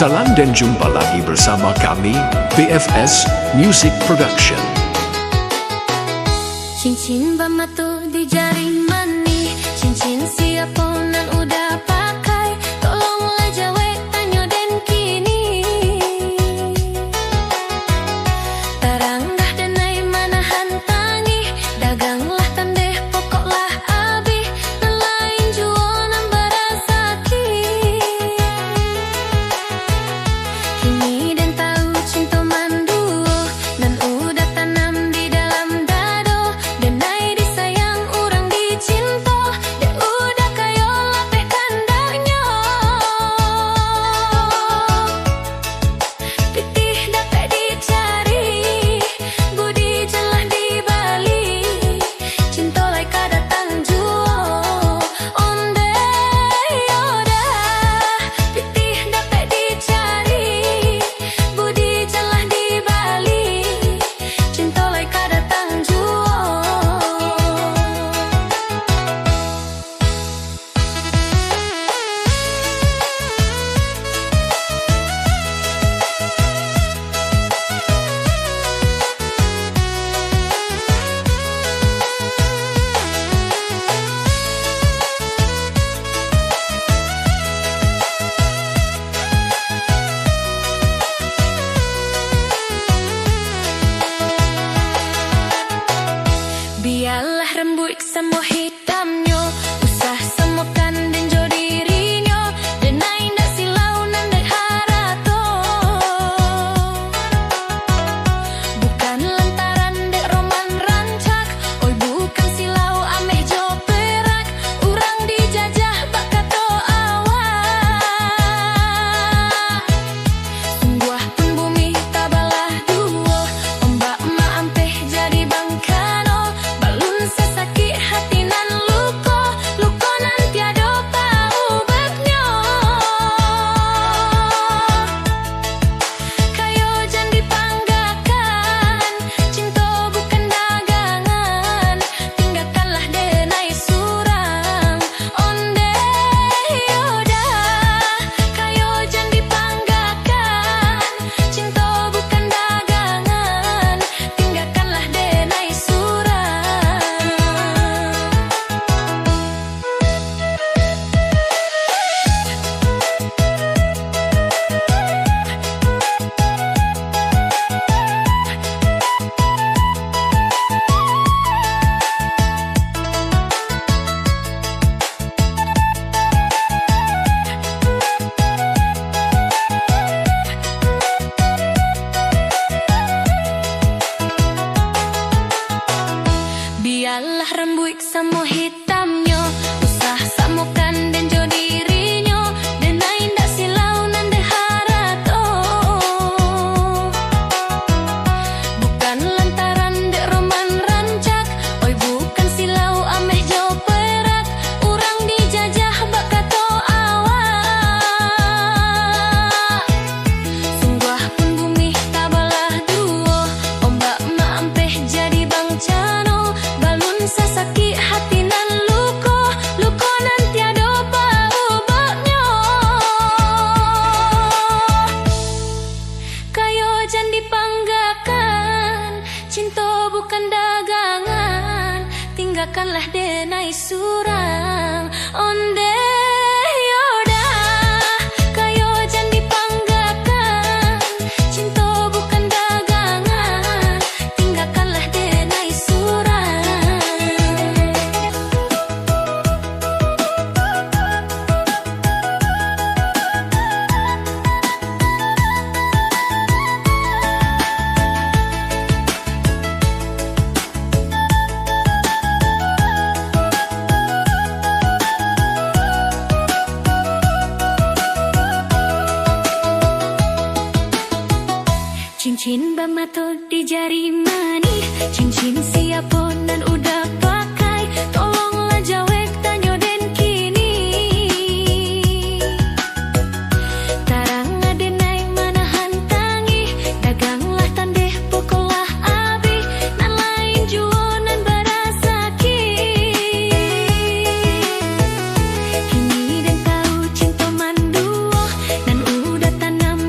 Salam dan jumpa lagi bersama kami, BFS Music Production. Cincin bamatu di jari mani, cincin siap ponan udah pakai, tolonglah jawe tanyo den kini. Tarang dah denai manahan tangi, daganglah tandeh pokoklah abi, nelain juonan barasaki. Kini den tahu cinta manduo, nan udah tanam di dalam dado, denai disayang orang dicinta, de udah kayo lapeh kandaknya. Pitih dapat dicari, budi jelah di Bali, cinta lai kadatang juo, onde yoda. Pitih dapat dicari, budi jelah di Bali, cinta lai kadatang juo. Biarlah rembuk semua hitamnya, usah semukan dan jo dirinya, denai ndak silau nan dek harato. Bukan lantaran dek roman rancak, oi bukan silau ameh jo perak, urang dijajah bak kato awak. Sungguh pun bumi tabalah duo, ombak ma ampeh jadi bangkano, balun sesakit hati nan luko, luko nan tiada paubahnya. Kayo jan dipanggakan, cinta bukan dagangan, tinggalkanlah denai surang, onde yoda. Kayo jan dipanggakan, cinta bukan dagangan, tinggalkanlah denai surang. Biarlah rembuk semua hitamnya, usah samukan dan jo dirinya, denai ndak silau nan dek harato. Bukan lantaran dek roman rancak, oi bukan silau ameh jo perak, urang dijajah bak kato awak. Sungguh pun bumi tabalah duo, ombak ma ampeh jadi bangcano, balun sesakit hati nan luko, luko nan tiada paubahnya. Kayo jan dipanggakan, cinta bukan dagangan, tinggalkanlah denai surang, onde yoda. Kayo jan dipanggakan, cinta bukan dagangan, tinggalkanlah denai surang. Cincin bamatu di jari mani, cincin siap ponan udah pakai, tolonglah jawek tanyo den kini. Tarang adenai manahan tangi, daganglah tandeh pokoklah abi, nan lain juonan barasaki. Kini den tahu cinta manduo, nan udah tanam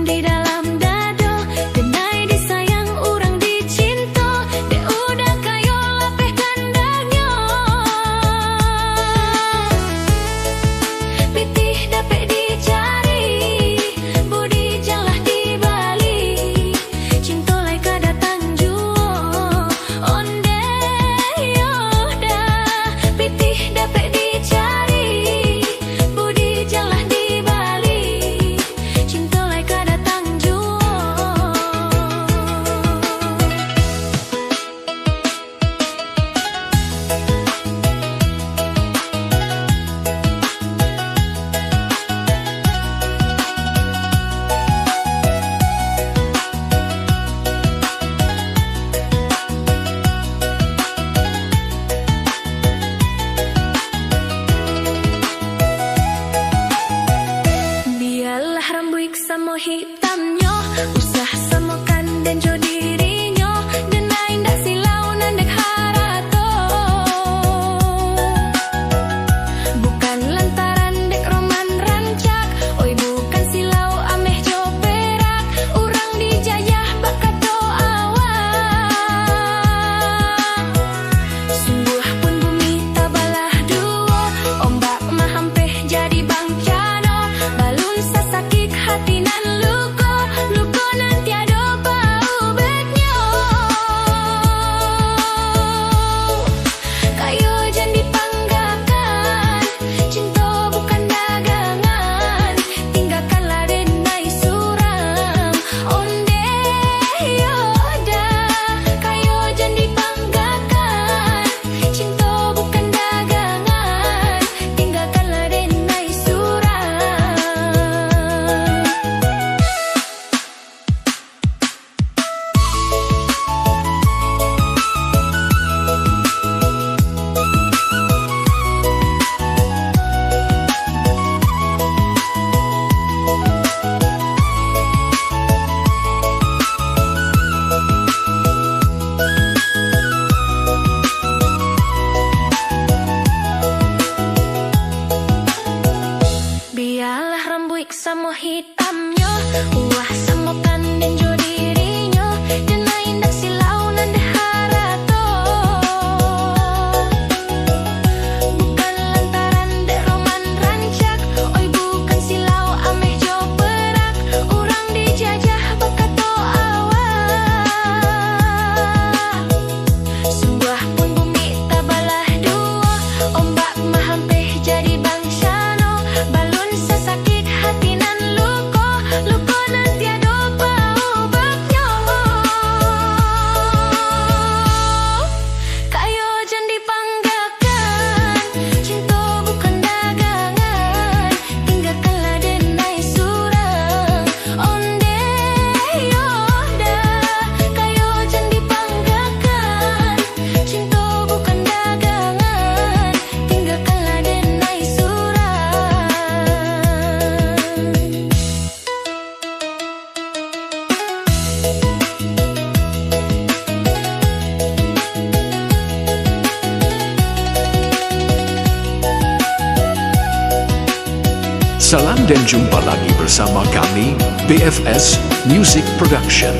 sama hitamnya. Wah sama pandai jo dirinya, dan indak silau nan deharato. Bukan lantaran dek roman rancak, oi bukan silau ameh jo perak. Urang dijajah bakato awak. Sebuah pun bumi tabalah dua, ombak mahampeh jadi bangsano. Balun sesakit hati nan luko, luko nan tiada paubahnya. Kayo jan dipanggakan, cinta bukan dagangan. Tinggalkanlah denai surang, onde yoda. Kayo jan dipanggakan, cinta bukan dagangan. Tinggalkanlah denai surang. Salam dan jumpa lagi bersama kami BFS Music Production.